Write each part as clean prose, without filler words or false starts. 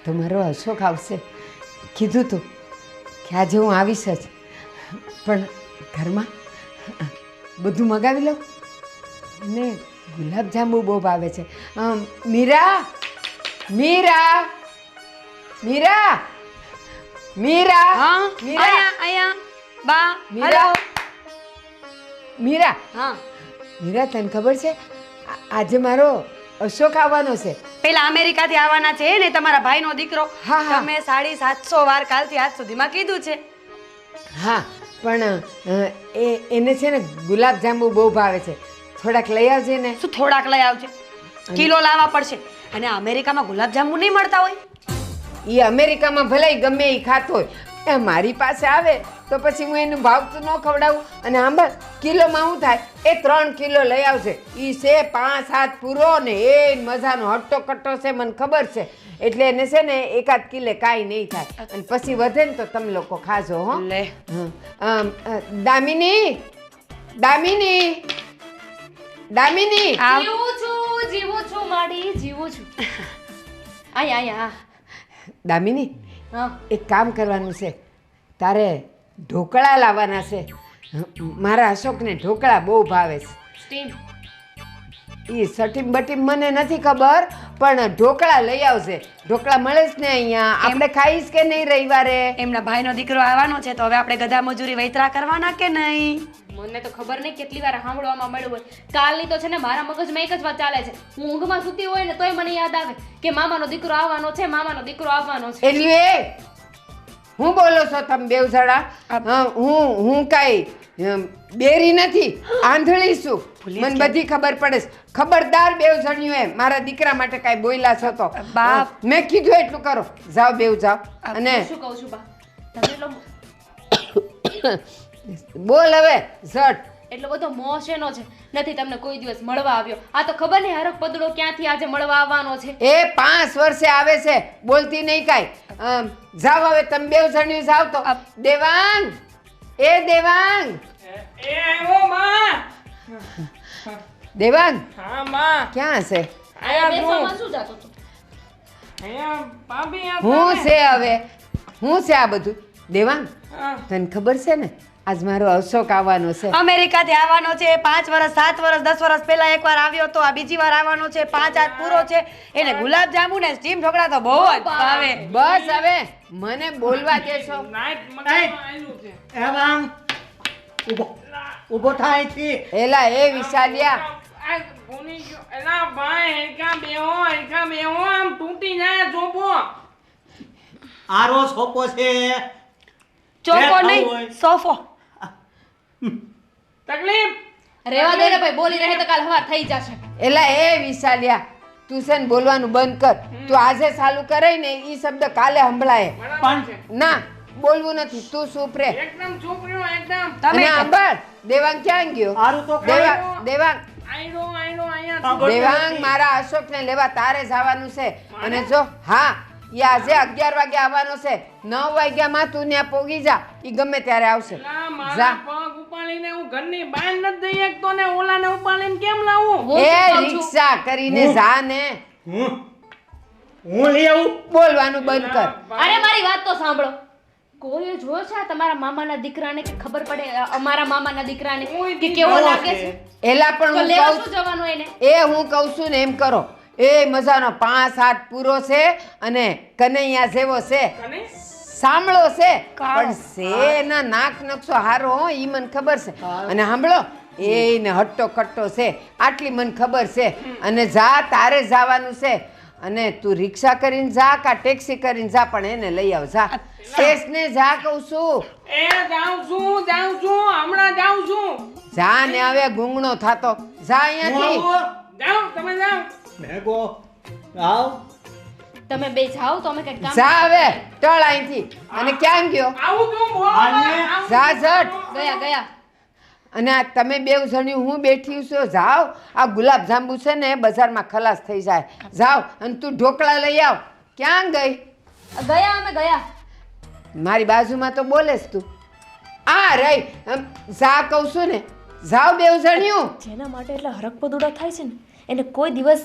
તો મારો અશોક આવશે. કીધું તું કે આજે હું આવીશ જ, પણ ઘરમાં બધું મગાવી લઉં. અને ગુલાબજાંબુ બહુ ભાવે છે. મીરા મીરા મીરા મીરા હા મીરા અહીંયા બા મીરા મીરા હા મીરા તને ખબર છે આજે મારો અશોક આવવાનો છે. પેલા અમેરિકાથી આવવાના છે ને તમારા ભાઈનો દીકરો. હા, હા. તમે 750 વાર કાલથી આજ સુધીમાં કીધું છે. હા પણ એને છે ને ગુલાબજાંબુ બહુ ભાવે છે. થોડાક લઈ આવજે ને. શું થોડાક લઈ આવજે? કિલો લાવવા પડશે. અને અમેરિકામાં ગુલાબજાંબુ નહીં મળતા હોય. એ અમેરિકામાં ભલે ગમે એ ખાતો હોય, એ મારી પાસે આવે તો પછી હું એનું ભાવતું ન ખવડાવું. અને આંબા કિલોમાં શું થાય, એ 3 કિલો લઈ આવશે. એ છે 5-7 પૂરો ને એ મજાનો હટ્ટો કટ્ટો છે, મને ખબર છે. એટલે એને છે ને 1-8 કિલે કાંઈ નહીં થાય. અને પછી વધે ને તો તમે લોકો ખાજો. હો લે દામિની દામિની દામિની જીવું છું માડી જીવું છું. આયા દામિની હા એક કામ કરવાનું છે. તારે ઢોકળા લાવવાના છે. મારા અશોકને ઢોકળા બહુ ભાવે છે. સ્ટીમ એ સટીમ બટીમ મને નથી ખબર, પણ ઢોકળા લઈ આવશે. ઢોકળા મળે છે ને અહીંયા? આપણે ખાઈશ કે નહીં રવિવારે? એમના ભાઈનો દીકરો આવવાનો છે તો હવે આપણે ગધા મજૂરી વૈતરા કરવાના કે નહીં? મને તો ખબર નહીં કેટલી વાર સાંભળવામાં મળ્યું હોય. કાલની તો છે ને મારા મગજમાં એક જ વાત ચાલે છે. હું ઊંઘમાં સૂતી હોય ને તોય મને યાદ આવે કે મામાનો દીકરો આવવાનો છે, મામાનો દીકરો આવવાનો છે. એટલે હું બોલો છો તમે બેવ જણા? હું કાંઈ બેરી નથી, આંધળી છું. મને બધી ખબર પડે છે. ખબરદાર બેવ જણ્યું મારા દીકરા માટે કાંઈ બોલ્યા છો તો બાપ. મેં કીધું એટલું કરો. જાઓ બેવ જાઓ. અને શું કહું છું બા, તમે એટલો બોલ હવે ઝટ. એટલો બધો મોહ શેનો છે? નથી તમને કોઈ દિવસ મળવા આવ્યો. આ તો ખબર નહીં હરખ પદડો ક્યાંથી આજે મળવા આવવાનો છે. એ 5 વર્ષે આવે છે, બોલતી નહીં કાંઈ. જાઓ હવે તમે બેવ જણ્યું જાઓ તો. દેવાંગ એ દેવાંગ એ આવ્યો માં. દેવાંગ હા માં. ક્યાં છે? આયા બેસવામાં શું જાતો હતો? અહીંયા ભાભી આ હું છે હવે હું છે આ બધું? દેવાંગ હા. તને ખબર છે ને આજ મારો અશોક આવવાનો છે. અમેરિકાથી આવવાનો છે. 5 વર્ષ 7 વર્ષ 10 વર્ષ પહેલા એકવાર આવ્યો તો આ બીજી વાર આવવાનો છે. 5 આજ પૂરો છે. એને ગુલાબજાંબુ ને સ્ટીમ ઢોકળા તો બહુ જ ભાવે. બસ હવે મને બોલવા દેશો? નાઈટ મકાનમાં આવેલું છે. એવાંગ ઊભો થાય છે. એલા એ વિશાલિયા આ ભૂલી ગયો. એલા ભાઈ એકા બેહો આમ તૂટી જાય જોપો. આરો સોપો છે. ચોકો જે ખાવું નહીં હોય. સોફો. તકલીફ રેવા દે ને ભાઈ, બોલી રહે તો કાલ હવાર થઈ જશે. એલા એ વિશાલિયા તું છે ને બોલવાનું બંધ કર. તું આજે ચાલુ કરાય ને ઈ શબ્દ કાલે સંભળાય. બરાબર છે. ના બોલવું નથી. તું ચૂપ રે. એકદમ છોકરીઓ એકદમ અને તમે સાંભળ દેવાંગ ક્યાં ગયો? આરું તો દેવાંગ આયરો અહીંયા સાંભળ. દેવાંગ મારા અશોકને લેવા તારે જવાનું છે. અને જો હા એ આજે 11 વાગે આવવાનો છે. 9 વાગ્યામાં તું ત્યાં પોગી જા. ઈ ગમે ત્યારે આવશે. એલા મારા જા. પગ ઉપાડીને હું ઘરની બહાર નથી જઈ શકતો ને ઓલાને ઉપાડીને કેમ લાવું? હું એ શું કહું છું? રિક્ષા કરીને જા ને. હું લઈ આવું. બોલવાનું બંધ કર. અરે મારી વાત તો સાંભળો. કોઈ જોયો છે આ તમારા મામાના દીકરાને કે ખબર પડે અમારા મામાના દીકરાને કે કેવો લાગે છે? એલા પણ તો હું લેવા કહું શું જવાનું એને? હું કહું છું ને એમ કરો. એ મજાનો 5-7 પૂરો છે અને કનૈયા જેવો છે. અને સાંભળો છે કાળો. પણ છે ના નાક નકશો હારો હો ઈ મને ખબર છે. અને સાંભળો એને હટ્ટો કટ્ટો છે આટલી મને ખબર છે. અને જા તારે જવાનું છે. અને તું રિક્ષા કરીને જા કા ટેક્સી કરીને જા પણ એને લઈ આવ. જા સ્ટેશને જા કહું છું. એ જાઉં છું હમણાં જાઉં છું. જા ને હવે ગુંગણો થાતો. જા અહીંયાથી. જાઓ તમે જાઓ. ભેગો આવ. તમે બે જાઓ તો અમે કઈ કામ જા હવે ટળ અહીંથી. અને ક્યાં ગયો? આવું તું બોલ. આને. જા ઝટ. ગયા અને આ તમે બેવ જણ્યું હું બેઠી છું. જાઓ આ ગુલાબજાંબુ છે ને બજારમાં ખલાસ થઈ જાય. જાઓ અને તું ઢોકળા લઈ આવ. ક્યાં ગઈ? અમે ગયા. મારી બાજુમાં તો બોલેસ તું. આ રહી જા કહું છું ને. જાઓ બેવ જણ્યું. જેના માટે એટલા હરક પદુડા થાય છે ને એને કોઈ દિવસ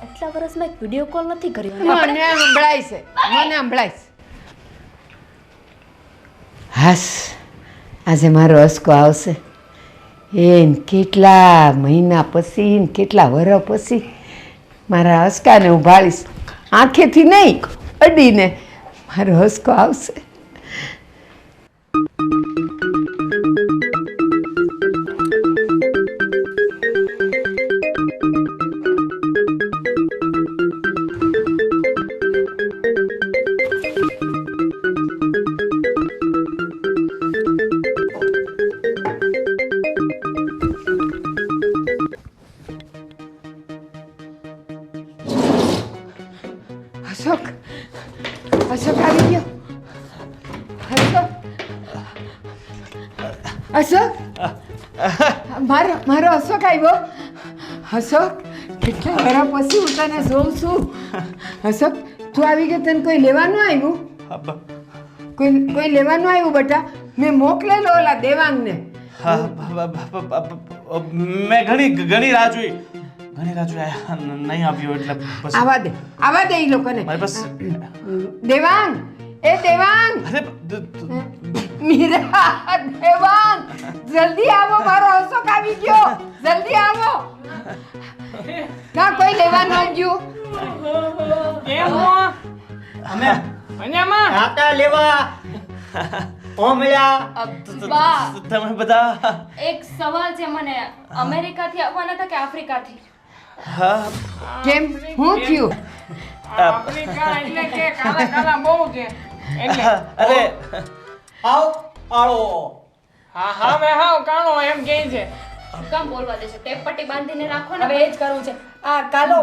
એટલા વર્ષમાં એક વિડીયો કોલ નથી કર્યો મને સંભળાય છે, મને સંભળાય છે. હાસ, આજે મારો હસકો આવશે. એને કેટલા મહિના પછી ને કેટલા વર્ષ પછી મારા હસકાને ઉભાડીશ. આંખેથી નહીં, અડીને મારો હસકો આવશે. અશોક, અશોક આવી ગયો. અશોક, અશોક, મારો અશોક આવ્યો. અશોક, કેટલા વર્ષ પછી હું તને જોઉં છું. અશોક, તું આવી ગયો, તને કોઈ લેવાનું આવ્યું? કોઈ લેવાનું આવ્યું બેટા? મેં મોકલેલો ઓલા દેવાંગને. મેં ઘણી રાહ જોઈ આયા નહીં આવ્યો એટલે પછી આવા દે ઈ લોકોને. મારી પાસે દેવાંગ, એ દેવાંગ, અરે મીરા, દેવાંગ, જલ્દી આવો, મારો અશોક આવી ગયો, જલ્દી આવો. ના કોઈ લેવાનું આવ્યું? કેમ હો? અમે મજામાં? ખાતા લેવા ઓમળ્યા. બા તમે બધા એક સવાલ છે મને, અમેરિકાથી આવવાના હતા કે આફ્રિકાથી? હા કેમ, હું થયું? આફ્રિકા એટલે કે કાલા કાલા બહુ છે એટલે અરે આવ આળો. હા હવે હાવ કાણો એમ કહે છે. શું કામ બોલવા દેશો? ટેપ પટ્ટી બાંધીને રાખો ને. હવે એ જ કરવું છે. આ કાળો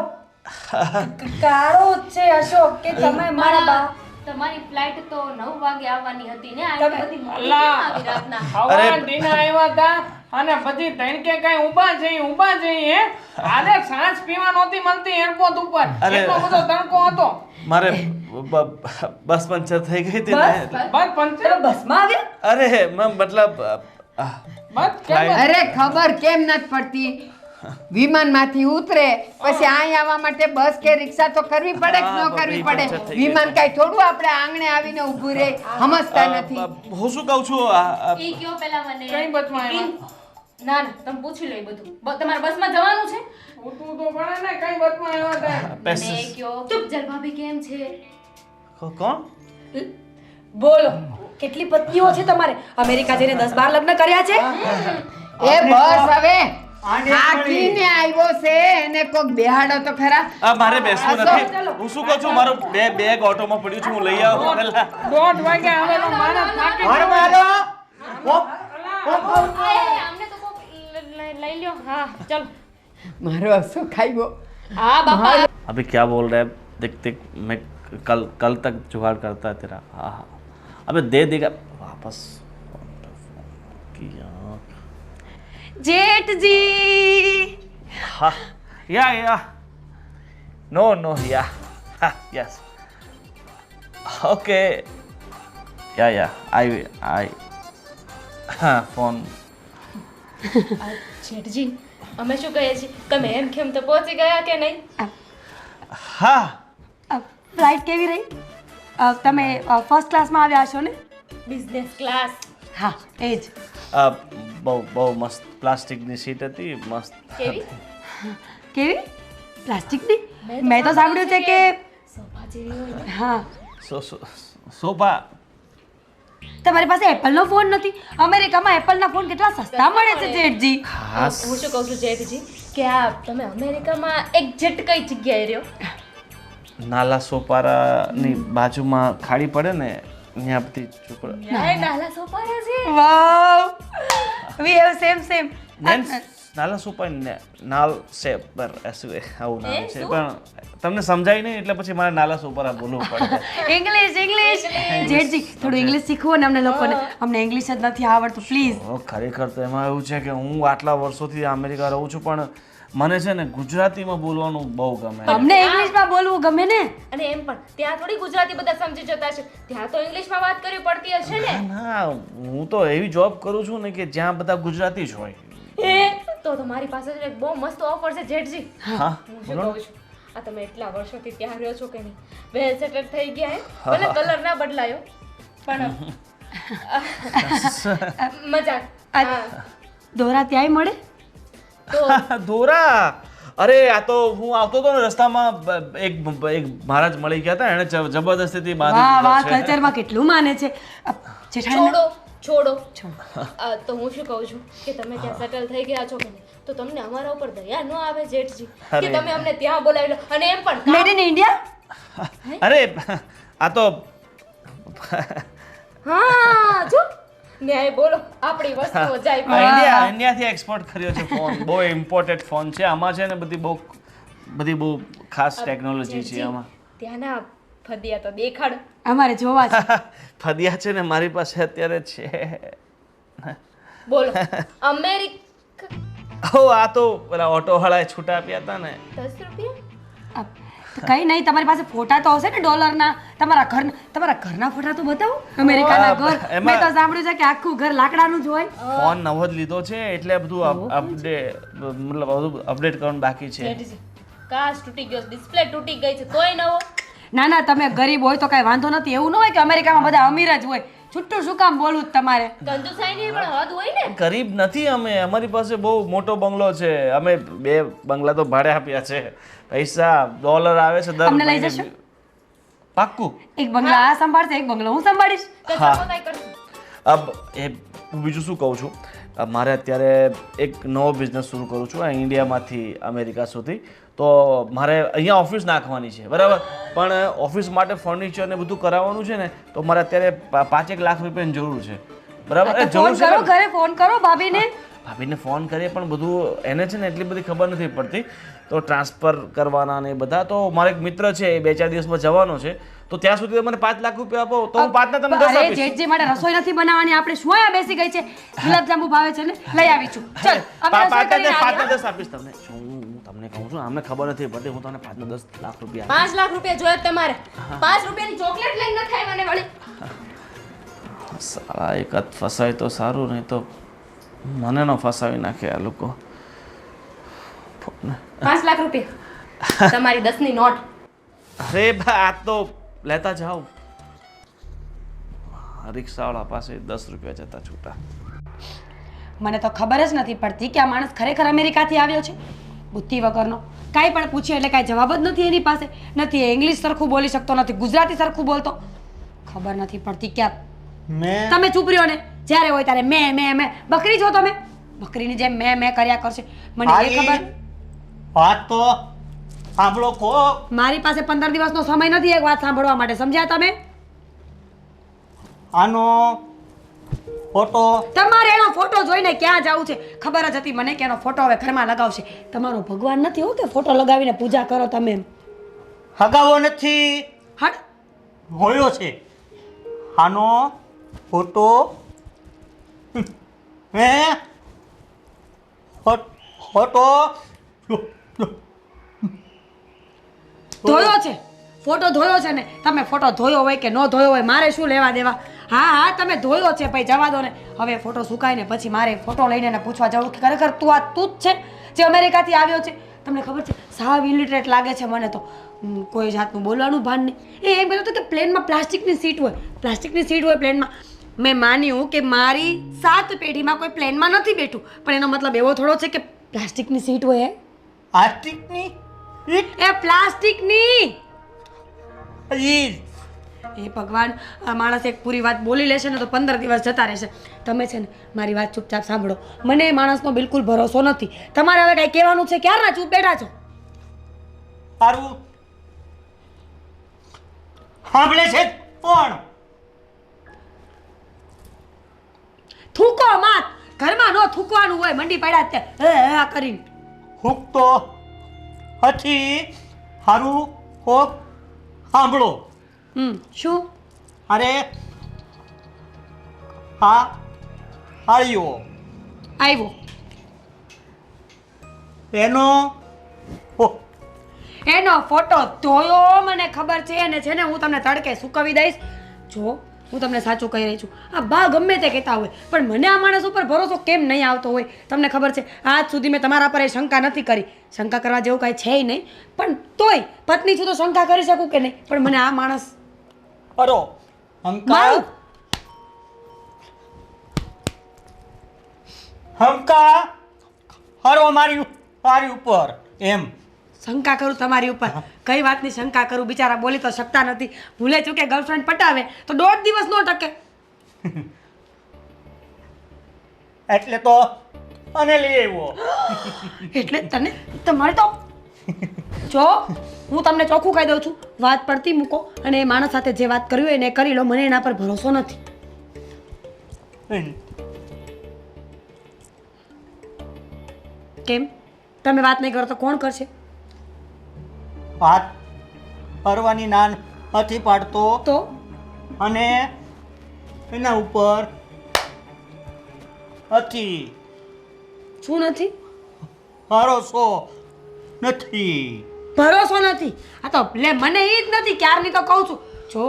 જ છે અશોક કે તમે મારા બા તમારી ફ્લાઇટ તો 9 વાગે આવવાની હતી ને, આ તમે- બધી મોડી કેમ અલા. આવી રાતના? હવા દીના આવ્યા હતા અને પછી તણકે કઈ ઊભા જઈ હે આને સાંજ પીવા નહોતી મળતી એરપોર્ટ ઉપર. અરે. એટલો બધો તણકો હતો. મારે બસ પંચર થઈ ગઈ હતી ને એટલે- બસ પંચર બસમાં આવ્યા. અરે મતલબ બસ કેમ અરે ખબર કેમ નથી પડતી? વિમાનમાંથી ઉતરે પછી અહીં આવવા માટે બસ કે રિક્ષા તો કરવી પડે કે ન હા, કરવી બાપરે, પડે? પંચર થઈ વિમાન કાંઈ થોડું આપણે આંગણે આવીને ઊભું રહે, સમજતા નથી. હું શું કહું છું ઈ કયો પેલા મને. કઈ બસમાં આવ્યા? ના ના, તમે પૂછી લો એ બધું. તમારે બસમાં જવાનું છે? ઉઠવું તો પડે ને કઈ બસમાં આવ્યા હતા. મને કયો. ચૂપ જલ ભાભી કેમ છે? કોણ બોલો કેટલી પત્નીઓ છે તમારે? અમેરિકા જઈને 10-12 લગ્ન કર્યા છે? એ બસ હવે આને થાકીને આવ્યો છે, એને કોક બેહાડો તો ખરા. મારે બેસવું અશોક, નથી. હું શું કહું છું, મારું બેગ ઓટોમાં પડ્યું છે, હું લઈ આવું પહેલા. 1:30 વાગે આવેલો માણસ થાકી ઘર ગયો. મારો આમને તો કોક લઈ લ્યો. હા ચલો. મારો અશોક આવ્યો. હા બાપા. अभी क्या बोल रहा है? देख मैं कल तक जुगाड़ करता है तेरा. हाँ हाँ अबे दे देगा वापस. જેઠજી हाँ या नो या यस ओके या आई हाँ फोन. જેઠજી, અમે શું કહીએ છીએ? તમે એમ કેમ તો પહોંચી ગયા કે નહીં? हाँ ફ્લાઇટ કેવી રહી? તમે ફર્સ્ટ ક્લાસમાં આવ્યા છો ને? Business class. હા એ જ. બહુ મસ્ત પ્લાસ્ટિકની સીટ હતી મસ્ત. કેવી? કેવી? પ્લાસ્ટિકની? મેં તો સાંભળ્યું છે કે સોફા જેવી હોય. હા સોફા. તમારી પાસે એપલનો ફોન નથી? અમેરિકામાં એપલના ફોન કેટલા સસ્તા મળે છે જેઠજી. હા હું શું કહું છું જેઠજી, કે આ તમે અમેરિકામાં એક્ઝેક્ટ કઈ જગ્યાએ રહ્યો? નાલા સોપારાની બાજુમાં ખાડી પડે ને ત્યાં બધી છોકરા. નાલા સોપારા છે. વાવ વી હેવ સેમ નાલા સોપા નાલ સેપર એસું આવું નામ એ છે શું? પણ તમને સમજાય નહીં એટલે પછી મારે નાલા સોપારા બોલવું પડે. ઇંગ્લિશ જેઠજી થોડું ઇંગ્લિશ શીખવો ને અમને લોકોને. અમને ઇંગ્લિશ જ નથી આવડતું પ્લીઝ. ખરેખર તો એમાં એવું છે કે હું આટલા વર્ષોથી અમેરિકા રહું છું પણ મને છે ને ગુજરાતીમાં બોલવાનું બહુ ગમે. અમને ઇંગ્લિશમાં બોલવું ગમે ને. અને એમ પણ ત્યાં થોડી ગુજરાતી બધા સમજી જતા છે, ત્યાં તો ઇંગ્લિશમાં વાત કરવી પડતી હશે ને. ના હું તો એવી જોબ કરું છું ને કે જ્યાં બધા ગુજરાતી જ હોય. એ તો તમારી પાસે એક બહુ મસ્ત ઓફર છે જેઠજી. હા હું શું બોલો. કહું છું, આ તમે એટલા વર્ષોથી ત્યાં રહ્યો છો કે નહીં વેલ સેટલ થઈ ગયા હે ભલે કલર ના બદલાયો પણ મજાક હા દોરા ત્યાંય મળે તો દોરા અરે આ તો હું આવતો હતો ને રસ્તામાં એક મહારાજ મળી ગયા હતા એને જબરદસ્તીથી વાહ બાંધી વાહ દીધા છે. કલ્ચરમાં કેટલું માને છે જેઠાણી છોડો તો હું શું કહું છું કે તમે ત્યાં સેટલ થઈ ગયા છો કે નહીં તો તમને અમારા ઉપર દયા ન આવે જેઠજી કે અરે. તમે અમને ત્યાં બોલાવી લો અને એમ પણ મેડ ઇન ઇન્ડિયા અરે આ તો હા જો ન્યાય બોલો આપણી વસ્તુઓ જાય પણ. ઇન્ડિયાથી એક્સપોર્ટ કર્યો છે ફોન બહુ ઇમ્પોર્ટેન્ટ ફોન છે આમાં છે ને બધી બહુ ખાસ ટેકનોલોજી છે જેઠજી, આમાં ત્યાંના ફદિયા તો દેખાડો અમારે જોવા છે ફદિયા છે ને મારી પાસે અત્યારે છે બોલો અમેરિક ઓ આ તો પેલા ઓટો વાળાએ છૂટા આપ્યા હતા ને 10 રૂપિયા કઈ નહીં તમારી પાસે ફોટા તો હશે ને ડોલરના તમારા ઘરના ફોટા તો બતાવો અમેરિકાના ઘર એમાં- મેં તો સાંભળ્યું છે કે આખું ઘર લાકડાનું જ હોય ફોન નવો જ લીધો છે એટલે બધું અપડેટ કરવાનું બાકી છે જેઠજી કાચ તૂટી ગયો ડિસ્પ્લે તૂટી ગઈ છે તોય નવો ના ના તમે ગરીબ હોય તો કાંઈ વાંધો નથી એવું ન હોય કે અમેરિકામાં બધા અમીર જ હોય છૂટું શું કામ બોલવું જ તમારે કંજુસાઈની પણ હદ હોય ને ગરીબ નથી અમે અમારી પાસે બહુ મોટો બંગલો છે અમે 2 બંગલા તો ભાડે આપ્યા છે પૈસા ડોલર આવે છે દર અમને લઈ મહિને. જશો? પાક્કું એક બંગલા આ સંભાળશે એક બંગલો હું સંભાળીશ કચરા પોતાય કરશું અબ હું બીજું શું કહું છું મારે અત્યારે એક નવો બિઝનેસ શરૂ કરું છું આ ઇન્ડિયામાંથી અમેરિકા સુધી તો મારે અહીંયા ઓફિસ નાખવાની છે બરાબર પણ ઓફિસ માટે ફર્નિચર ને બધું કરાવવાનું છે ને તો મારે અત્યારે 5-1 લાખ રૂપિયાની જરૂર છે બરાબર એ તો ફોન જરૂર છે કરો ને? ઘરે ફોન કરો ભાભીને ભાભીને ફોન કરીએ પણ બધું એને છે ને એટલી બધી ખબર નથી પડતી તો ટ્રાન્સફર કરવાના ને એ બધા તો મારો એક મિત્ર છે એ 2-4 દિવસમાં જવાનો છે તો ત્યાં સુધી મને 5 લાખ રૂપિયા આપો તો હું 5 ના તમને 10 અરે આપીશ જેઠજી માટે રસોઈ નથી બનાવવાની આપણે શું અહીંયા બેસી ગઈ છે ગુલાબજાંબુ ભાવે છે ને લઈ આવી છું ચલ અમે રસોઈ કરીને આવીએ. 5 ના 10 આપીશ તમને હું તમને કહું છું અમને ખબર નથી પડતી હું તમને 5 ના 10 લાખ રૂપિયા 5 લાખ રૂપિયા જોઈએ તમારે 5 રૂપિયાની ચોકલેટ લઈને ન થાય મને વળી આપીશ. સાલા એક જ ફસાય તો સારું નહીં તો મને ન ફસાવી નાખે આ લોકો 5 લાખ રૂપિયા તમારી 10 ની નોટ અરે બા આ તો લેતા જાઓ રિક્ષાવાળા પાસે 10 રૂપિયા જતા છૂટા મને તો ખબર જ નથી પડતી કે આ માણસ ખરેખર અમેરિકાથી આવ્યો છે બુદ્ધિ વગરનો કાંઈ પણ પૂછ્યું એટલે કાંઈ જવાબ જ નથી એની પાસે નથી એ ઇંગ્લિશ સરખું બોલી શકતો નથી ગુજરાતી સરખું બોલતો ખબર નથી પડતી ક્યાં મેં તમે ચૂપ રહ્યો ને જ્યારે હોય ત્યારે મેં બકરી છો તમે બકરીની જેમ મેં કર્યા કરશે મને એ આઈ ખબર વાત તો સાંભળો કો મારી પાસે 15 દિવસનો સમય નથી એક વાત સાંભળવા માટે સમજ્યા તમે આનો ફોટો તમારે એનો ફોટો જોઈને ક્યાં જવું છે ખબર જ હતી મને કે એનો ફોટો હવે ઘરમાં લગાવશે તમારો ભગવાન નથી હો કે ફોટો લગાવીને પૂજા કરો તમે એમ હગાવો નથી હટ હોયો છે આનો ફોટો હે ફોટો ધોયો છે ફોટો ધોયો છે ને તમે ફોટો ધોયો હોય કે ન ધોયો હોય મારે શું લેવા દેવા હા તમે ધોયો છે ભાઈ જવા દો ને હવે ફોટો સુકાય ને પછી મારે ફોટો લઈને એને પૂછવા જવું કે ખરેખર તું જ છે જે અમેરિકાથી આવ્યો છે તમને ખબર છે સાવ ઇલિટરેટ લાગે છે મને તો કોઈ જાતનું બોલવાનું ભાન નહીં એ એમ કહેતો હતો કે પ્લેનમાં પ્લાસ્ટિકની સીટ હોય પ્લેનમાં મેં માન્યું કે મારી 7 પેઢીમાં કોઈ પ્લેનમાં નથી બેઠું પણ એનો મતલબ એવો થોડો છે કે પ્લાસ્ટિકની સીટ હોય આસ્ટિકની એ પ્લાસ્ટિકની ઈ એ ભગવાન આ માણસ એક પૂરી વાત બોલી લેશે ને તો 15 દિવસ જતા રહેશે તમે છે ને મારી વાત ચૂપચાપ સાંભળો મને એ માણસનો બિલકુલ ભરોસો નથી તમારે હવે કાંઈ કહેવાનું છે ક્યારના ચૂપ બેઠા છો સારું સાંભળે છે પણ થૂકો માત ઘરમાં નો થૂકવાનું હોય મંડી પડ્યા તે આ કરીને હુક તો હથી સારું કોક સાંભળો શું અરે હા આવ્યો આવ્યો એનો હો- એનો ફોટો ધોયો મને ખબર છે અને છે ને હું તમને તડકે સુકવી દઈશ જો હું તમને સાચું કહી રહી છું. આ બા ગમે તે કહેતા હોય પણ મને આ માણસ ઉપર ભરોસો કેમ નહીં આવતો હોય તમને ખબર છે. આજ સુધી મેં તમારા પર એ શંકા નથી કરી. શંકા કરવા જેવું કાંઈ છે નહીં, પણ તોય પત્ની છું તો શંકા કરી શકું કે નહીં. પણ મને આ માણસ અરો હંકા મારું હંકા હરો મારી ઉપર એમ શંકા કરું તમારી ઉપર. કઈ વાતની શંકા કરું? બિચારા બોલી તો શકતા નથી. ભૂલે ચૂકે ગર્લફ્રેન્ડ પટાવે તો 1.5 દિવસ નો ટકે. એટલે તો અને લઈ આવ્યો. એટલે તને તમારે તો જો હું તમને ચોખ્ખું કહી દઉં છું, વાત પડતી મૂકો અને એ માણસ સાથે જે વાત કરવી હોય એને કરી લો. મને એના પર ભરોસો નથી. કેમ? તમે વાત નહીં કરો તો કોણ કરશે? વાત કરવાની ના નથી પાડતો તો અને એના ઉપર હતી શું નથી? ભરોસો નથી. ભરોસો નથી? આ તો લે મને એ જ નથી, ક્યારની તો કહું છું. જો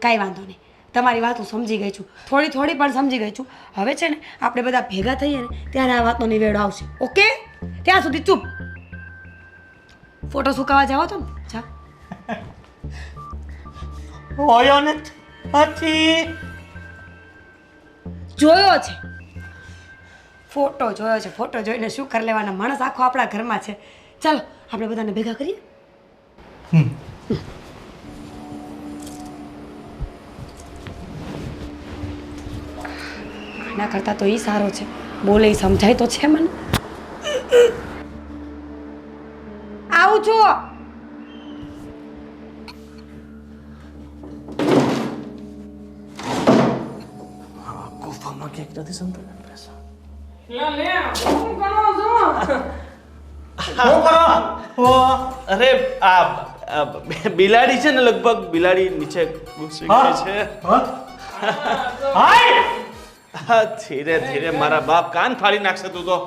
કાંઈ વાંધો નહીં, તમારી વાત હું સમજી ગઈ છું, થોડી પણ સમજી ગઈ છું. હવે છે ને આપણે બધા ભેગા થઈએ ને ત્યારે આ વાતનો નિવેડો આવશે. ઓકે? ત્યાં સુધી ચૂપ. ફોટો સુકાવા જાઓ તો ને જા. હોયો નથી. જોયો છે ફોટો, જોયો છે. ફોટો જોઈને શું કરી લેવાના? માણસ આખો આપણા ઘરમાં છે. ચાલો આપણે બધાને ભેગા કરીએ. એના કરતાં તો એ સારો છે, બોલે ઈ સમજાય તો છે મને. આવું છો? ગુફામાં ક્યાંક નથી સંતાડે પૈસા. લે લે શું કરો છો? શું કરો? અરે આ બિલાડી છે ને, લગભગ બિલાડી નીચે ઘૂસી ગઈ છે. હાય હા, ધીરે ધીરે મારા બાપ કાન ફાડી નાખશે તું તો.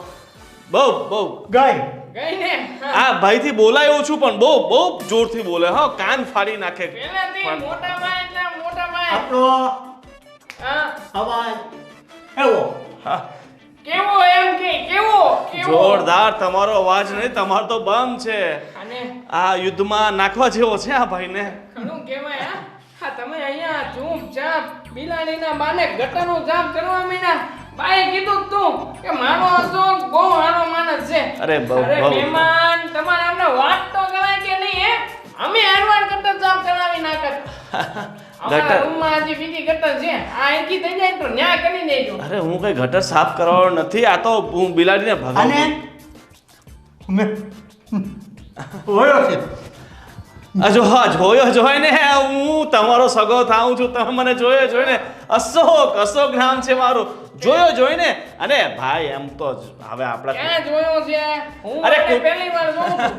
બહુ ગઈ ગઈ ને આ ભાઈથી બોલાયો છું પણ બહુ જોરથી બોલે. હા, કાન ફાડી નાખે. પેલેથી મોટા ભાઈ એટલે મોટા ભાઈ. આપણો હા અવાજ એવો. હા, કેવો એમ કે કેવો કેવો જોરદાર. તમારો અવાજ નહીં, તમારો તો બમ છે. અને આ યુદ્ધમાં નાખવા જેવો છે આ ભાઈને. ઘણું કહેવાય. હા તમે અહીંયા ચૂપ ચાપ બિલાડીના બાને ગટરનું જાપ કરવા મીના. બાએ કીધું તું કે મારો અશોક બહુ સારો માણસ છે. અરે બહુ મહેમાન તમારે અમને વાત તો કરાય કે નહીં હે? અમે હારવાર ગટર જાપ કરાવી નાખત. અમારા રૂમમાં હજી બીજી ગટર છે. આ અહીંથી થઈ જાય તો ન્યા કરી દેજો. અરે હું કઈ ગટર સાફ કરવાનો નથી. આ તો હું બિલાડીને અને ભગાવું. મેં હોયો છે. જોય ને હું તમારો સગો થાઉં છું. તમે મને જોઈને અશોક નામ છે મારું. જોઈ ને. અને ભાઈ એમ તો હવે આપણા ક્યાં જોયો છે? હું અરે આને પહેલી વાર જોઉં છું.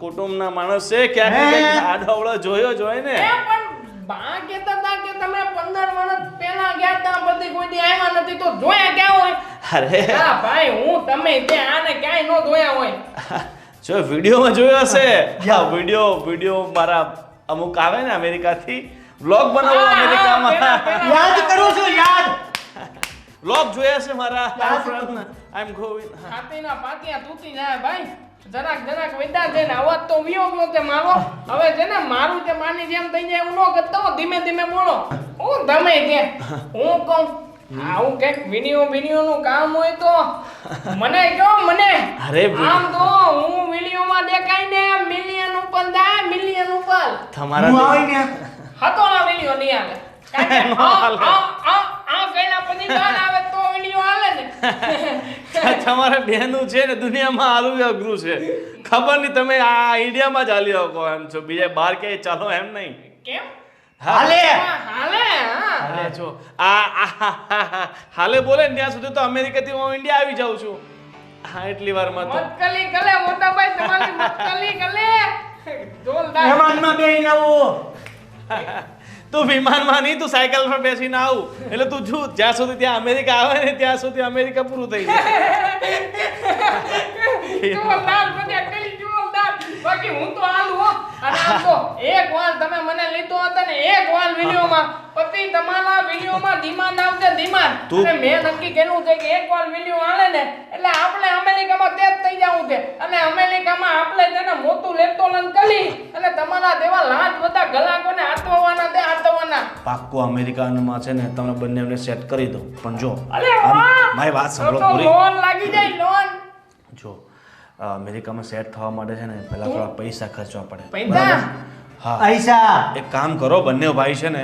કુટુંબના માણસ છે. ક્યાંક આડોવળો જોઈ ને. એ પણ બા કહેતા હતા કે તમે 15 વર્ષ પહેલા ગયા તા, બધી કોઈ દી આવ્યા નથી તો જોયા ક્યાં હોય? અરે હા ભાઈ હું તમે ત્યાં આને ક્યાંય નો જોયા હોય. જો વિડીયોમાં જોયો હશે. હા, વિડીયો મારા અમુક આવે ને અમેરિકાથી વ્લોગ બનાવો. અમેરિકામાં યાદ કરું છું યાદ. વ્લોગ જોયા છે મારા ફ્રેન્ડના. આઈ એમ ગોવિંદ. છાતીના પાટિયા તૂટી જાય ભાઈ. જરાક વેદા છે ને અવાજ તો વિયો ગયો તે મારો. હવે છે ને મારું તે માની જેમ થઈ જાય એવું ન કરતો. ધીમે બોલો. હું તમે છે હું કહું આવું કઈક વિડીયો નું કામ હોય તો મને કહો મને. અરે આમ તો હું વિડીયોમાં દેખાય ને મિલિયન ઉપર જાય મિલિયન ઉપર. તમારા હું આવી ને હતોના વિડીયો નહીં આવે. કારણ કે આ કઈના પછી ગાન આવે તો વિડીયો આવે ને. તમારે બેનું છે ને દુનિયામાં હાલવું અઘરું છે. ખબર નહીં તમે આ ઇન્ડિયામાં જ હાલી શકો એમ છો. બીજે બહાર ક્યાંય ચાલો એમ નહીં. કેમ હાલે હાલે હા હાલે છો હાલે બોલે ને ત્યાં સુધી તો અમેરિકાથી હું ઇન્ડિયા આવી જાઉં છું. હા, એટલી વારમાં તો મતકલી કલે મોટા ભાઈ તમારી મતકલી કલે જોરદાર. મહેમાનમાં બેહીને આવું. તું વિમાનમાં નહીં, તું સાયકલ પર બેસીને આવું. એટલે તું જો જ્યાં સુધી ત્યાં અમેરિકા આવે ને ત્યાં સુધી અમેરિકા પૂરું થઈ જાય. જોરદાર બધા કલી જોરદાર. બાકી હું તો હાલું હો. અને આમ તો એક વાલ તમે મને લીધો હતો ને એક વાલ વિડીયોમાં પતિ તમારા વિડીયોમાં ડિમાન્ડ આવશે ડિમાન્ડ. અને મેં નક્કી કર્યું છે કે એક વાલ વિડીયો હાલે ને એટલે આપણે અમેરિકામાં તેજ થઈ જવું છે. અને અમેરિકામાં આપણે તેને મોટું લેપટોપ કરી અને તમારા દેવા લાજ બધા ગલાકોને હાથવાના તે હાથવાના. પાક્કો અમેરિકામાં છે ને તમને બંનેને સેટ કરી દઉં પણ જો અરે વાહ! મારી વાત સાંભળો તો પૂરી. લોન લાગી જાય લોન. જો અમેરિકામાં સેટ થવા માટે છે ને પહેલા થોડા પૈસા ખર્ચવા પડે. પૈસા હા પૈસા એક કામ કરો, બંને ભાઈ છે ને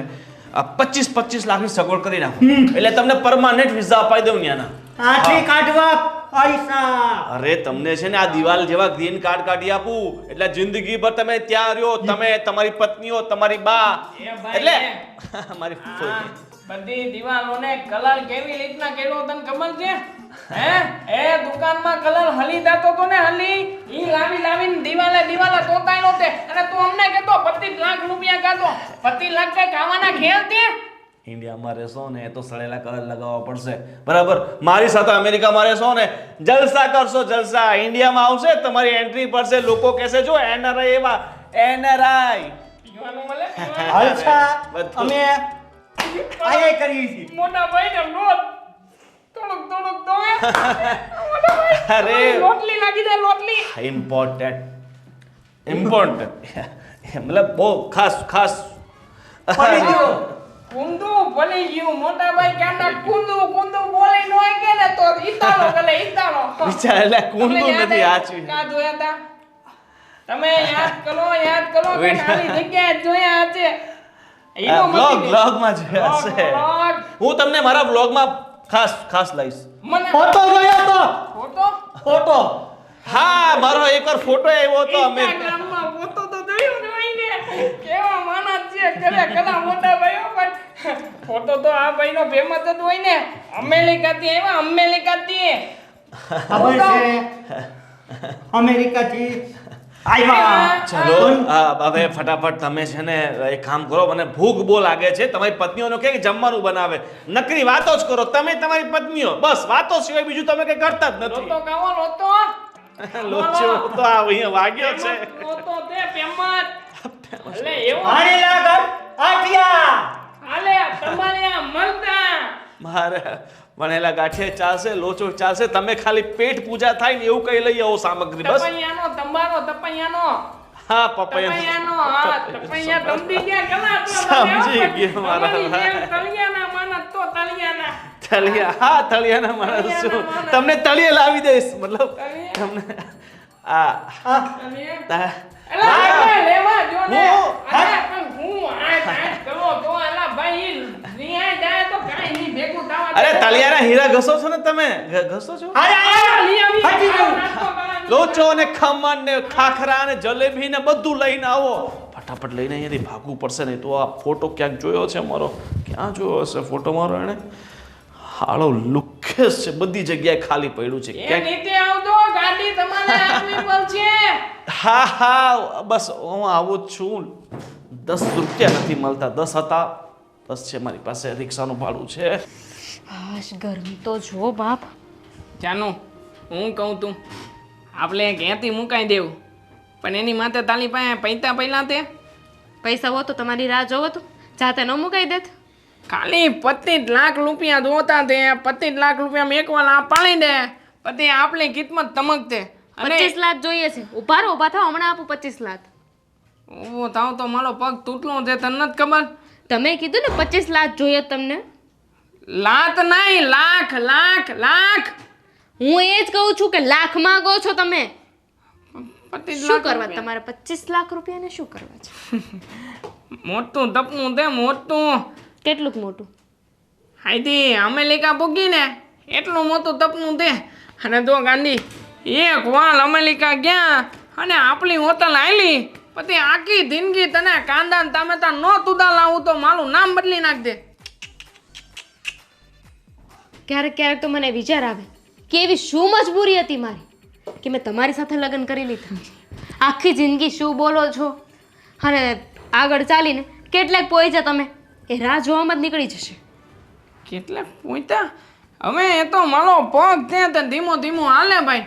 આ 25 લાખની સગવડ કરી નાખો એટલે તમને પરમાનન્ટ વિઝા અપાઈ દઉં ત્યાંના. આથી કાઢવા પૈસા. અરે તમને છે ને આ દિવાલ જેવા ગ્રીન કાર્ડ કાઢી આપું એટલે જિંદગીભર તમે ત્યાં રહ્યો, તમે તમારી પત્નીઓ, તમારી બા, એ ભાઈ, એટલે મારી ફૂફો. બધી દિવાલોને કલર કેવી રીતના કર્યો તને ખબર છે? હે એ દુકાનમાં કલર હલી જાતો તો ને હલી ઈ લાવીને દિવાલે તોતાયનો તે. અને તું અમને કહેતો 25 લાખ રૂપિયા કાઢો. 25 લાખ કઈ ખાવાના ખેલ તે? ઇન્ડિયામાં રહેશો ને તો સળેલા કલર લગાવવા પડશે, બરાબર? મારી સાથે અમેરિકામાં રહેશો ને જલસા કરશો, જલસા. ઇન્ડિયામાં આવશે તમારી એન્ટ્રી પડશે, લોકો કહેશે જો એનઆરઆઈ એવા એનઆરઆઈ. પીવાનું મળે? અચ્છા બધું. અમે આયે કરીએ છીએ. મોટા ભાઈ ને લોટ થોડુંક દોવે. મોટા ભાઈ અરે લોટલી લાગી જાય લોટલી. ઇમ્પોર્ટન્ટ મતલબ બહુ ખાસ પડી ગયો. કુંદુ ભલી ગયું મોટા ભાઈ ક્યાંના કુંદુ બોલી નો કે ને તો ઈતાળો ગલે ઈતાળો. વિચાર એટલે કુંડું નથી આચી. કા જોયા તા તમે યાદ કરો કે ખાલી જગ્યાએ જોયા છે. ઈનો બ્લોગમાં જોયા છે. હું તમને મારા બ્લોગમાં ખાસ લઈશ. મને ફોટો જોયો તો ફોટો હા, મારો એકવાર ફોટો આવ્યો હતો ઇન્સ્ટાગ્રામમાં ફોટો તો જોયો ને ભાઈને કેવા માણસ છે કરે કલા મોટા ભાઈઓ પણ ફોટો તો આ ભાઈનો ફેમસ જ હોય ને. અમેરિકાથી આવ્યા અમેરિકાથી. ખબર છે અમેરિકાથી આવ્યા. ચલો હવે ફટાફટ તમે છે ને એક કામ કરો, મને ભૂખ બહુ લાગે છે. તમારી પત્નીઓનો કે જમવાનું બનાવે, નકરી વાતો જ કરો તમે તમારી પત્નીઓ, બસ વાતો સિવાય બીજું તમે કઈ કરતા જ નથી. લોટો કાવો લોટો લોચો તો આ અહીંયા વાગ્યો છે. લોટો તે ફેમસ એટલે એવું આણેલા ઘર આટિયા. હાલે તમારે આ મળતા મારે વણેલા ગાંઠિયા ચાલશે, લોચો ચાલશે, તમે ખાલી પેટ પૂજા થાય ને એવું કઈ લઈ આવો સામગ્રી બસ. તપૈયાનો તંબારો તપૈયાનો હા પપૈયા તપૈયાનો હા તપૈયા તંબી ગયા કલા સમજી ગયો મારા તળિયાના માણસ તો તળિયાના તળિયા. હા તળિયાના માણસ છું, તમને તળિયે લાવી દઈશ. મતલબ તમને આ તળિયા એલા લેવા જો ને અરે પણ હું આ કરો તો એલા ભાઈ નિયા જાય તો કાઈ ની ભેગું થવા અરે તળિયાના હીરા ઘસો છો ને તમે? ઘસો છો? હટી ગયું. લોચો ને ખમણ ને ખાખરા ને જલેબી ને બધું લઈને આવો. ફટાફટ લઈને અહીંયાથી ભાગવું પડશે નહીં તો. આ ફોટો ક્યાંક જોયો છે મારો, ક્યાં જોયો હશે ફોટો મારો એને? હાળો લુખેસ છે, બધી જગ્યાએ ખાલી પડ્યું છે. એ નીચે આવજો ગાડી તમારે આપવી પડશે. હા બસ હું આવું જ છું. 10 રૂપિયા નથી મળતા. 10 હતા, 10 છે મારી પાસે. રિક્ષાનું ભાડું છે. હાશ ગરમી તો જો બાપ. જાનું હું કહું તું આપણે ક્યાંથી મુકાઈ દેવું પણ એની માથે તાલી પાસે પૈસા પહેલા તે પૈસા હો તો તમારી રાહ જોવો તો જાતે ન મુકાઈ દેત. ખાલી 25 લાખ રૂપિયા જોતા તે 25 લાખ રૂપિયા મેકવા આ પાડી દે પછી આપણી કિંમત તમકતે. 25 લાખ જોઈએ છે. ઉભા રહો, ઉભા થાઓ, હમણાં આપું 25 લાખ. ઓ તાવ તો મારો પગ તૂટલો છે તને નથી ખબર? તમે કીધું ને 25 લાખ જોઈએ તમને. લાત નહીં લાખ લાખ લાખ. હું એ જ કહું છું કે લાખ માંગો છો તમે. 25 શું લાખ કરવા રૂપિયા. તમારે 25 લાખ રૂપિયાને શું કરવા છે? મોટું તપનું તે મોટું કેટલુંક મોટું? હાઈથી અમેરિકા પૂગી ને એટલું મોટું તપનું તે. અને જો ગાંધી એક વાલ અમેરિકા ગયા અને આપણી હોટલ આયલી પછી આખી જિંદગી તને કાંદા ને ટામેટા નો તુદા લાવું તો મારું નામ બદલી નાખ દે. ક્યારેક ક્યારેક તો મને વિચાર આવે કે એવી શું મજબૂરી હતી મારી કે મેં તમારી સાથે લગ્ન કરી લીધા. આખી જિંદગી શું બોલો છો અને આગળ ચાલીને કેટલાક પહોંચ્યા તમે એ રાહ જોવામાં જ નીકળી જશે. કેટલે પૂછતા હવે એ તો મારો પગ છે તે ધીમો ધીમો હાલે ભાઈ.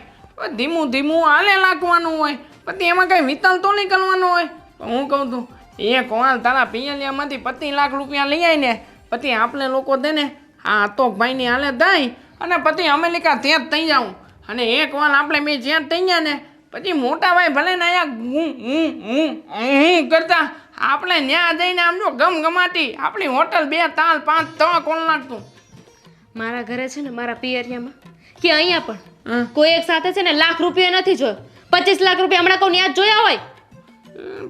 ધીમું ધીમું હાલે લાગવાનું હોય પછી એમાં કઈ વિતલ તો નહીં કરવાનો હોય. હું કહું છું એક વાર તારા પિયલિયામાંથી 25 લાખ રૂપિયા લઈ આવીને પછી આપણે લોકો દે ને આ અતોકભાઈની હાલે દઈ અને પછી અમેરિકા ત્યાં જ થઈ જાઉં. અને એક વાર આપણે બે જ્યાં થઈ ગયા ને પછી મોટા ભાઈ ભલે ને અહીંયા હું કરતા આપણે ત્યાં જઈને આમ જો ગમગમાટી આપણી હોટલ 2 તાલ 5 3 કોણ નાખતું. મારા ઘરે છે ને મારા પિયરિયામાં કે અહીંયા પણ કોઈ એક સાથે છે ને લાખ રૂપિયા નથી જોયો. 25 લાખ રૂપિયા હમણાં કોઈ ન્યા જ જોયા હોય.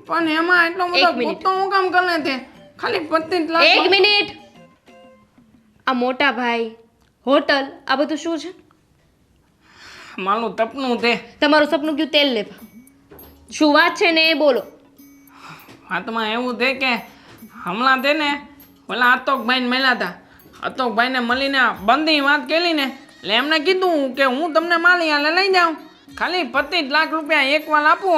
પણ એમાં એટલો બધો એક મિનિટ. તો હું કામ કરે તે ખાલી 25 લાખ. એક મિનિટ. આ મોટા ભાઈ હોટલ આ બધું શું છે? મારું તપનું તે તમારું સપનું કયું તેલ લેવા? શું વાત છે ને એ બોલો. વાતમાં એવું છે કે હમણાં તે ને ઓલા અતોકભાઈને મળ્યા હતા. અતોકભાઈને મળીને બંધી વાત કરી ને એટલે એમને કીધું કે હું તમને માલી હાલે લઈ જાઉં, ખાલી 25 લાખ રૂપિયા એકવાર આપો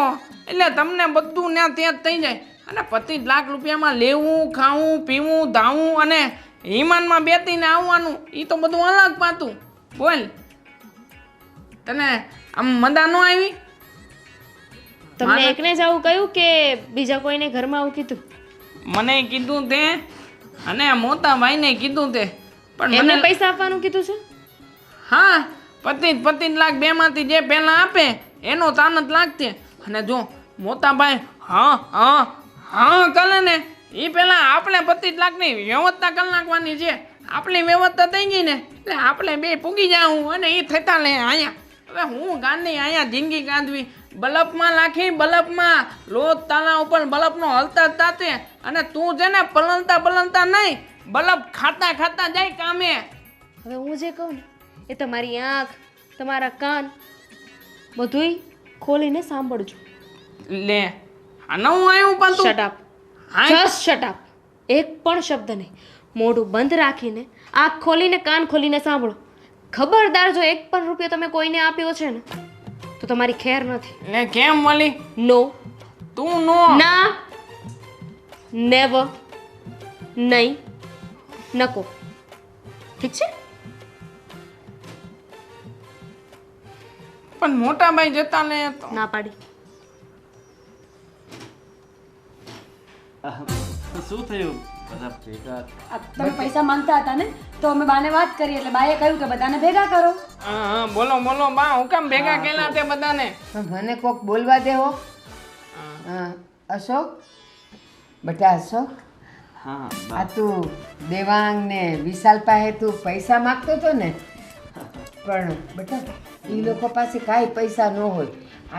એટલે તમને બધું ત્યાં ત્યાં જ થઈ જાય. અને 25 લાખ રૂપિયામાં લેવું ખાવું પીવું ધાવું અને વિમાનમાં બેસીને આવવાનું એ તો બધું અલગ પાતું. બોલ તને આમ મજા ન આવી? તમને એકને જ આવું કહ્યું કે બીજા કોઈને ઘરમાં આવું કીધું? મને કીધું તે અને મોટા ભાઈને કીધું તે. પણ એમને મને પૈસા આપવાનું કીધું છે? હા 25 લાખ બેમાંથી જે પહેલા આપે એનો તાનત લાગશે. અને જો મોટાભાઈ હા હા હા કરે ને એ પહેલા આપણે 25 લાખની વ્યવસ્થા કરી નાખવાની છે. આપણી વ્યવસ્થા થઈ ગઈ ને એટલે આપણે બે પૂગી જાઉં અને એ થતા લે અહીંયા. હવે હું ગાંધી અહીંયા જિંદગી કાઢવી બલ્બમાં નાખી બલ્બમાં રોજ તાના ઉપર બલ્બનો હલતા જ તાતે અને તું છે ને પલળતા નહીં બલ્બ ખાતા ખાતા જાય કામે. હવે હું જે કહું ને એ તમારી આંખ તમારા કાન બધુંય ખોલીને સાંભળજો. લે આ નવું આવ્યું પાછું. Shut up. Just shut up. એક પણ શબ્દ નહીં. મોઢું બંધ રાખીને આંખ ખોલીને કાન ખોલીને સાંભળો. ખબરદાર જો એક પણ રૂપિયો તમે કોઈને આપ્યો છે ને તો તમારી ખેર નથી. લે કેમ મળી? નો. તું નો ના. નેવર. નહીં. નકો. ઠીક છે? પણ મોટા ભાઈ જતા ને તો ના પાડી. શું થયું બધા ભેગા? આ તમે પૈસા માંગતા હતા ને તો અમે બાને વાત કરી એટલે બાએ કહ્યું કે બધાને ભેગા કરો. હા હા બોલો બોલો બા હું કામ ભેગા કેલા તે બધાને? મને કોક બોલવા દેવો. અશોક બેટા અશોક, હા આ તું દેવાંગ ને વિશાલ પાસે તું પૈસા માગતો હતો ને, પણ બેટા એ લોકો પાસે કાંઈ પૈસા ન હોય.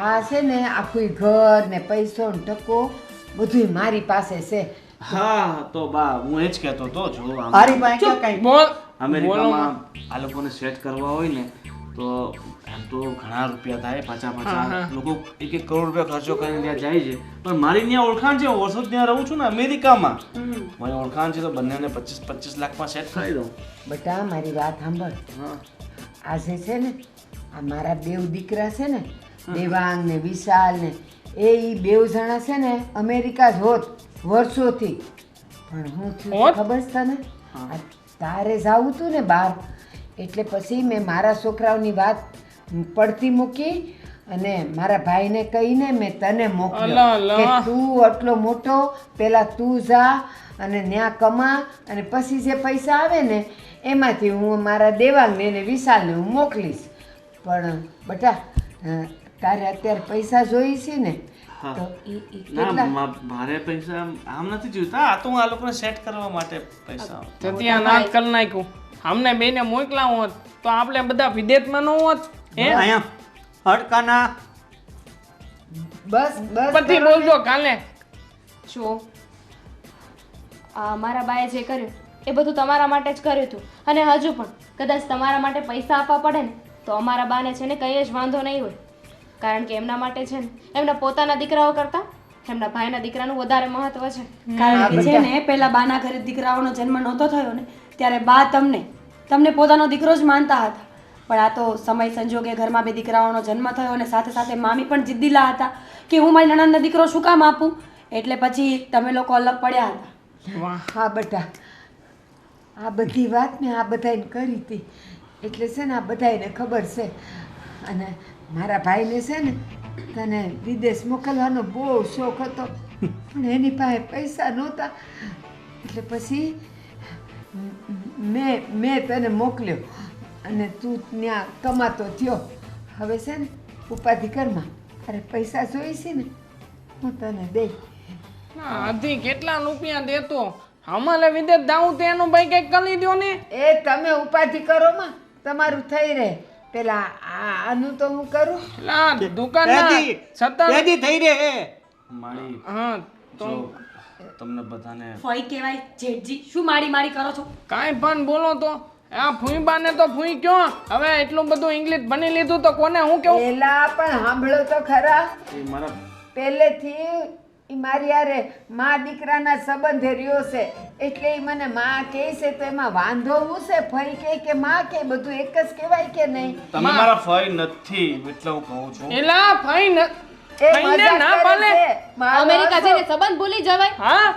આ છે ને આખું ઘર ને પૈસો ને ટકો બધું મારી પાસે છે. હા તો બા હું એ જ કહેતો હતો જો આમ મારી પાસે કઈ બોલ. અમેરિકામાં આ લોકોને સેટ કરવા હોય ને તો એમ તો ઘણા રૂપિયા થાય 50 લોકો 1 કરોડ રૂપિયા ખર્ચો કરીને ત્યાં જાય છે. પણ મારી ત્યાં ઓળખાણ છે, વર્ષો ત્યાં રહું છું ને અમેરિકામાં, મારી ઓળખાણ છે તો બંનેને 25 લાખમાં સેટ કરી દઉં. બેટા મારી વાત સાંભળ. હા આજે છે ને આ મારા બેવ દીકરા છે ને દેવાંગ ને વિશાલ ને એ બેવ જણા છે ને અમેરિકા જ હોત વર્ષોથી. પણ હું થયું હોત? ખબર છે તને? આ તારે જાવું તું ને બહાર એટલે પછી મેં મારા છોકરાઓની વાત પડતી મૂકી અને મારા ભાઈને કહીને મેં તને મોકલ્યો અલા, અલા. કે તું આટલો મોટો પહેલાં તું જા અને ત્યાં કમા અને પછી જે પૈસા આવે ને એમાંથી હું મારા દેવાંગને ને વિશાલને હું મોકલીશ. પણ બેટા તારે અત્યારે પૈસા જોઈએ છે ને હા. તો ઈ ના કેટલા? મારે પૈસા આમ નથી જોઈતા, આ તો હું આ લોકોને સેટ કરવા માટે પૈસા. ત્યાં નાક કરી નાખ્યું. અમને બેને મોકલા હોત તો આપણે બધા વિદેશમાં ન હોત. હે અહીંયા હડકાના બસ બસ પછી બોલજો કાલે. જો આ મારા બાએ જે કર્યું એ બધું તમારા માટે જ કર્યું હતું. અને હજુ પણ કદાચ તમારા માટે પૈસા આપવા પડે ને તો અમારા બાને છે ને કંઈ જ વાંધો નહીં હોય. કારણ કે એમના માટે છે ને એમના પોતાના દીકરાઓ કરતાં એમના ભાઈના દીકરાનું વધારે મહત્વ છે. કારણ કે છે ને પહેલા બાના ઘરે દીકરાઓનો જન્મ નહોતો થયો ને ત્યારે બા તમને પોતાનો દીકરો જ માનતા હતા. પણ આ તો સમય સંજોગે ઘરમાં બે દીકરાઓનો જન્મ થયો અને સાથે સાથે મામી પણ જિદ્દીલા હતા કે હું મારી નણંદને દીકરો શું કામ આપું, એટલે પછી તમે લોકો અલગ પડ્યા હતા. વાહ. હા બેટા આ બધી વાત મેં આ બધાને કરી હતી એટલે છે ને આ બધાને ખબર છે. અને મારા ભાઈને છે ને તને વિદેશ મોકલવાનો બહુ શોખ હતો પણ એની પાસે પૈસા નહોતા એટલે પછી મેં તને મોકલ્યો અને તું ત્યાં કમાતો થયો હવે છે ને ઉપાધિ કરમાં અરે પૈસા જોઈશે ને હું તને દઈ આથી કેટલા રૂપિયા દેતો અમારે વિદેશ જાવું તેનું ભાઈ કઈક કરી દો ને. એ તમે ઉપાધિ કરો માં તમારું થઈ રહે પેલા આનું તો હું કરું લા દુકાનના પેદી સત્તર પેદી થઈ રે હે મારી હા તો જો તમને બધાને ફોઈ કહેવાય જેઠજી શું મારી મારી કરો છો? કાંઈ પણ બોલો તો આ ફૂઈબાને તો ફૂઈ કયો હવે એટલું બધું ઇંગ્લિશ ભણી લીધું તો કોને હું કેવું. પેલા પણ સાંભળો તો ખરા એ મારા પહેલેથી ઈ મારી યારે મા દીકરાના સંબંધે રહ્યો છે એટલે ઈ મને માં કહે છે તો એમાં વાંધો હું છે ફઈ કહે કે માં કે બધું એક જ કહેવાય કે નહીં તમે મારા ફઈ નથી એટલે હું કહું છું એલા ફઈ ન એ ફઈને મજાક ના કરે પાલે. છે. મારો અમેરિકા અશોક- જઈને સંબંધ ભૂલી જવાય. હા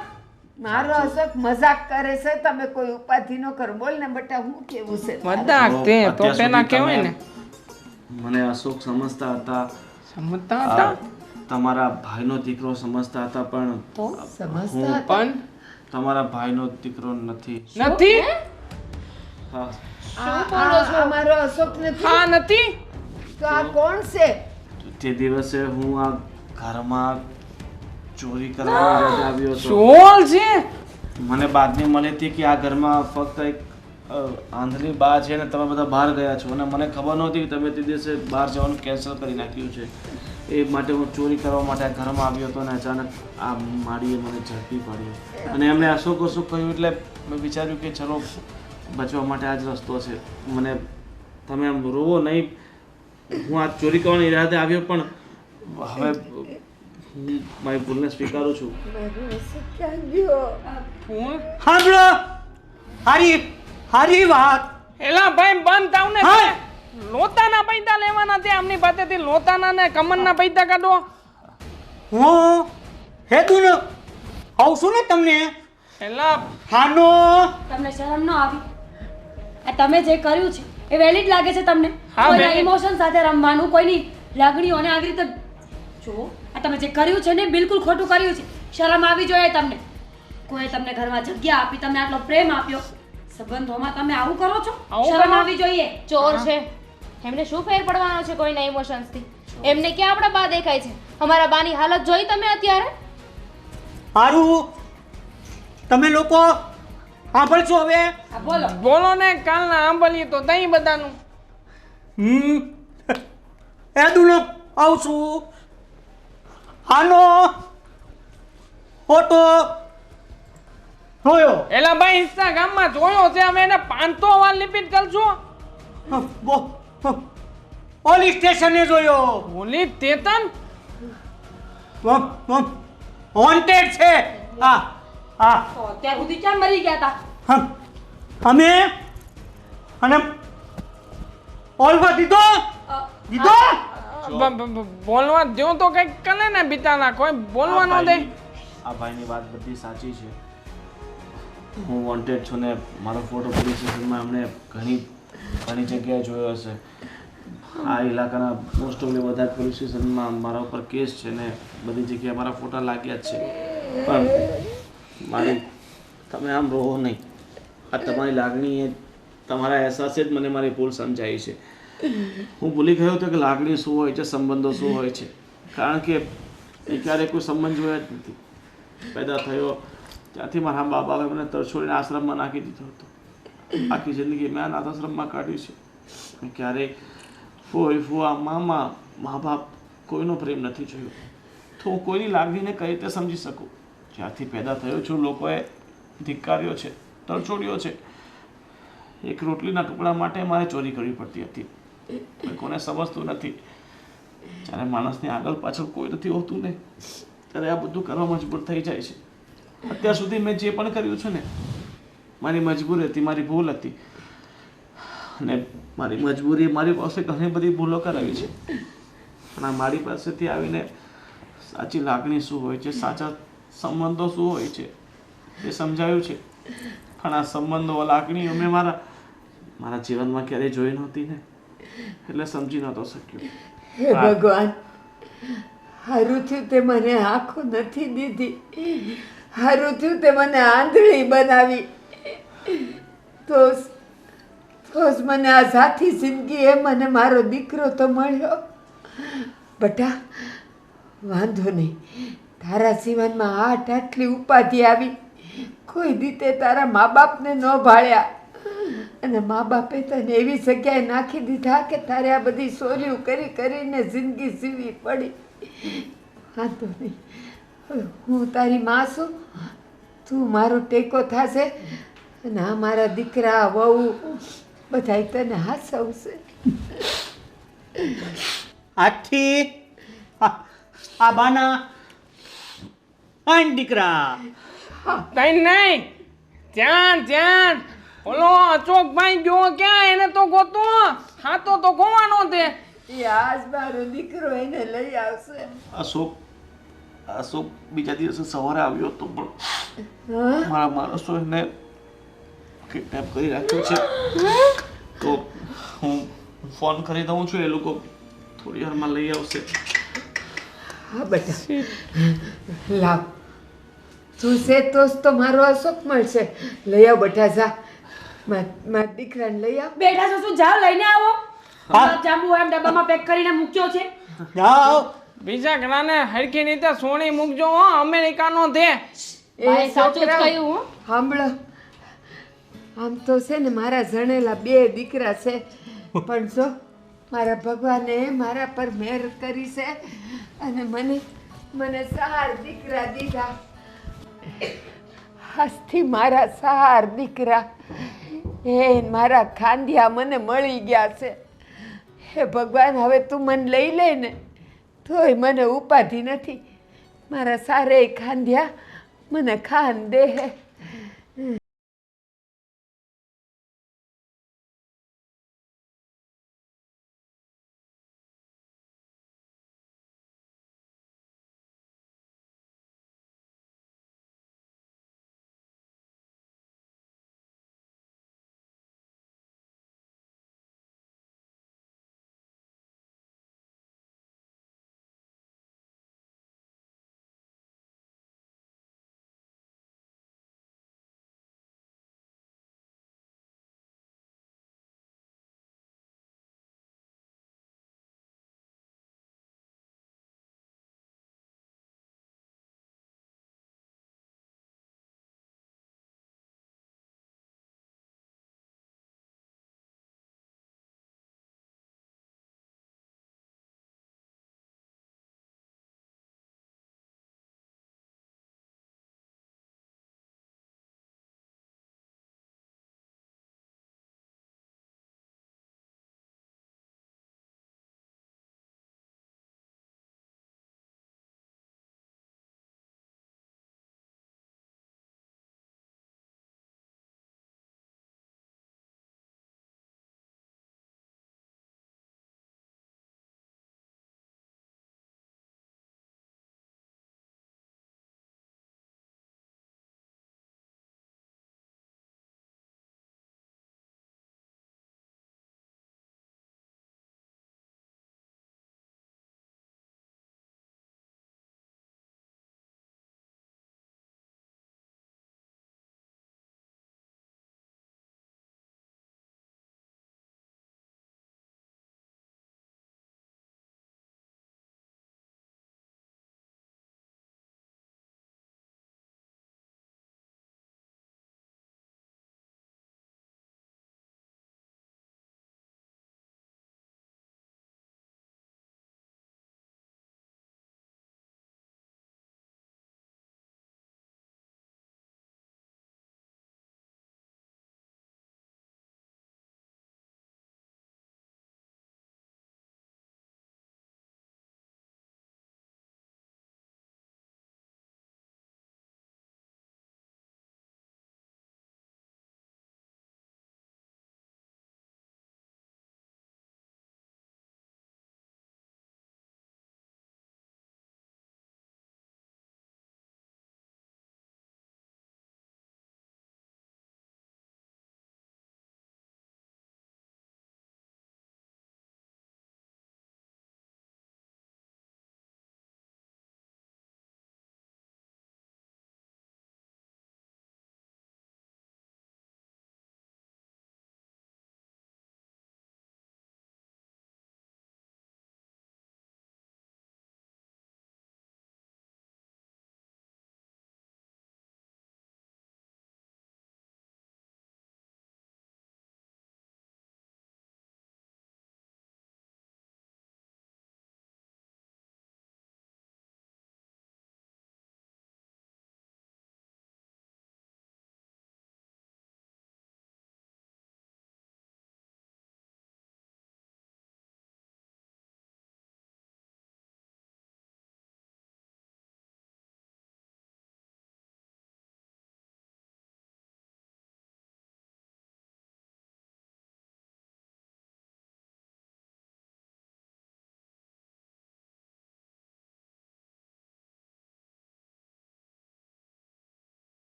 મારો અશોક મજાક કરે છે તમે કોઈ ઉપાધિ ન કરો બોલ ને બટા હું કેવું છે મજાક તે તો અત્યાર પેલા સુધી કહેવાય ને તમે મને અશોક સમજતા હતા સમજતા હતા તમારા ભાઈનો દીકરો સમજતા હતા પણ સમજતા હતા? પણ તમારા ભાઈનો દીકરો નથી. નથી હા આ મારો અશોક નથી હા નથી તો આ કોણ છે તે દિવસે હું આ ઘરમાં ચોરી કરવા ઈરાદે આવ્યો હતો. ચોર છે. મને બાતમી મળી હતી કે આ ઘરમાં ફક્ત એક આંધળી બા છે ને તમે બધા બહાર ગયા છો અને મને ખબર નહોતી કે તમે તે દિવસે બહાર જવાનું કેન્સલ કરી નાખ્યું છે. એ માટે હું ચોરી કરવા માટે આ ઘરમાં આવ્યો હતો અને અચાનક આ માળીએ મને ઝડપી પાડ્યો અને એમણે અશોક અશોક કહ્યું એટલે મેં વિચાર્યું કે ચલો બચવા માટે આ જ રસ્તો છે. મને તમે આમ રોવો નહીં, હું આ ચોરી કરવાની ઈરાદે આવ્યો પણ હવે હું મારી ભૂલને સ્વીકારું છું. મારો અશોક ક્યાં ગયો ફૂલ સાંભળો હારી હારી વાત એલા ભાઈ બંધ થાવ ને હા. લોતાના પૈસા લેવાના છે આમની પાસેથી લોતાના ને કમરના પૈસા કાઢો. હું હેતું ને આવું છું ને તમને એલા હાનો તમને શરમ ન આવી? આ તમે જે કર્યું છે એ વેલિડ લાગે છે તમને? હા, કોઈના valid. ઇમોશન સાથે રમવાનું, કોઈની લાગણીઓને આવી રીતે જો આ તમે જે કર્યું છે ને બિલકુલ ખોટું કર્યું છે. શરમ આવી જોઈએ તમને. કોઈ તમને ઘરમાં જગ્યા આપી, તમને આટલો પ્રેમ આપ્યો, સંબંધોમાં તમે આવું કરો છો? આવું શરમ કરો? આવી જોઈએ. ચોર છે એમને શું ફેર પડવાનો છે કોઈના ઇમોશન્સથી? એમને ક્યાં આપણા બા દેખાય છે? અમારા બાની હાલત જોઈ તમે અત્યારે? હારું તમે લોકો સાંભળશો હવે આ બોલો. બોલો ને કાલના આંબલી તો દહીં બધાનું. હેતું ને આવું છું હાનો ફોટો જોયો એલા ભાઈ ઇન્સ્ટાગ્રામમાં જોયો છે અમે એને 500 વાર લિપિટ કરશું. પોલીસ સ્ટેશને જોયો બોલી તેતન વોન્ટેડ છે હા હા તો અત્યાર સુધી ક્યાં મરી ગયા હતા? અમે અને ઓલવા દીધો દીધો બોલવા દો તો કઈક કરે ને બિચારા કોઈ બોલવા ન દે. આ ભાઈની વાત બધી સાચી છે. હું વોન્ટેડ છું ને મારો ફોટો પોલીસ સ્ટેશનમાં એમણે ઘણી જગ્યાએ જોયો હશે. આ ઇલાકાના મોસ્ટ ઓફલી બધા પોલીસ સ્ટેશનમાં મારા ઉપર કેસ છે ને બધી જગ્યાએ મારા ફોટા લાગ્યા જ છે. પણ મારી તમે આમ રહો નહીં. આ તમારી લાગણી એ તમારા અહેસાસે જ મને મારી ભૂલ સમજાઈ છે. હું ભૂલી ગયો હતો કે લાગણી શું હોય છે, સંબંધો શું હોય છે. કારણ કે એ ક્યારેય કોઈ સંબંધ જોયા જ નથી. પેદા થયો ત્યાંથી મારા મા બાપે મને તરછોડીને આશ્રમમાં નાખી દીધો હતો. આખી જિંદગી મેં અનાથ આશ્રમમાં કાઢી છે. મેં ક્યારેય ફોઈ ફુવા મામા મા બાપ કોઈનો પ્રેમ નથી જોયો. તો હું કોઈની લાગણીને કઈ રીતે સમજી શકું? જ્યારથી પેદા થયો છું લોકોએ ધિક્કાર્યો છે, તરછોડ્યો છે. એક રોટલીના ટુકડા માટે મારે ચોરી કરવી પડતી હતી. કોઈ કોને સમજતું નથી. જ્યારે માણસની આગળ પાછળ કોઈ નથી હોતું ને ત્યારે આ બધું કરવા મજબૂર થઈ જાય છે. અત્યાર સુધી મેં જે પણ કર્યું છે ને મારી મજબૂરી હતી, મારી ભૂલ હતી. અને મારી મજબૂરી મારી પાસે ઘણી બધી ભૂલો કરાવી છે. પણ આ મારી પાસેથી આવીને સાચી લાગણી શું હોય છે, સાચા સંબંધો શું હોય છે એ સમજાયું છે. પણ આ સંબંધો લાગણીઓ મેં મારા જીવનમાં ક્યારેય જોઈ નહોતી ને એટલે સમજી નહોતો શક્યો. હે ભગવાન હારું થયું તે મને આંખો નથી દીધી, હારું થયું તે મને આંધળી બનાવી, તો જ મને આ સાથી જિંદગી એ મને મારો દીકરો તો મળ્યો. બટા વાંધો નહીં, તારા જીવનમાં આટલી ઉપાધિ આવી, કોઈ રીતે તારા મા બાપને ન ભાળ્યા, અને મા બાપે તને એવી જગ્યાએ નાખી દીધા કે તારે આ બધી સોર્યું કરી કરીને જિંદગી જીવવી પડી. વાંધો નહીં, હવે હું તારી માં છું, તું મારો ટેકો થશે, અને આ મારા દીકરા વહુ બધાય તને હાસવશે. આથી આ બાના આન દીકરા તઈ નહીં, ત્યાં ઓલો અશોકભાઈ ગયો ક્યાં? એને તો ગોતો, હાથો તો ખોવાનો તે. એ આજ મારો દીકરો એને લઈ આવશે. અશોક બીજા દિવસે સવારે આવ્યો હતો, પણ હા, મારા માણસો એને કિડનેપ કરી રાખ્યો છે. તો હું ફોન કરી દઉં છું, એ લોકો થોડી વારમાં લઈ આવશે. હા બેટા, લાવ, તું છે તો મારો અશોક મળશે. લઈ આવ બેટા, જા મારા દીકરાને લઈ આવ. બેઠા છો શું? જાઓ લઈને આવો. જાંબુ એમ ડબ્બામાં પેક કરીને મૂક્યો છે. જાઓ. બીજા ઘણાને હરખી રીતે સોની મૂકજો હો, અમેરિકાનો તે. ભાઈ સાચું જ છોકરાઓ, કહ્યું હો. સાંભળો, આમ તો છે ને મારા જણેલા 2 દીકરા છે, પણ જો મારા ભગવાને મારા પર મહેર કરી છે અને મને 4 દીકરા દીધા. આજથી મારા 4 દીકરા એ મારા ખાંડિયા મને મળી ગયા છે. હે ભગવાન, હવે તું મને લઈ લે ને તોય મને ઉપાધિ નથી. મારા 4 ખાંડિયા મને ખાન દે હે.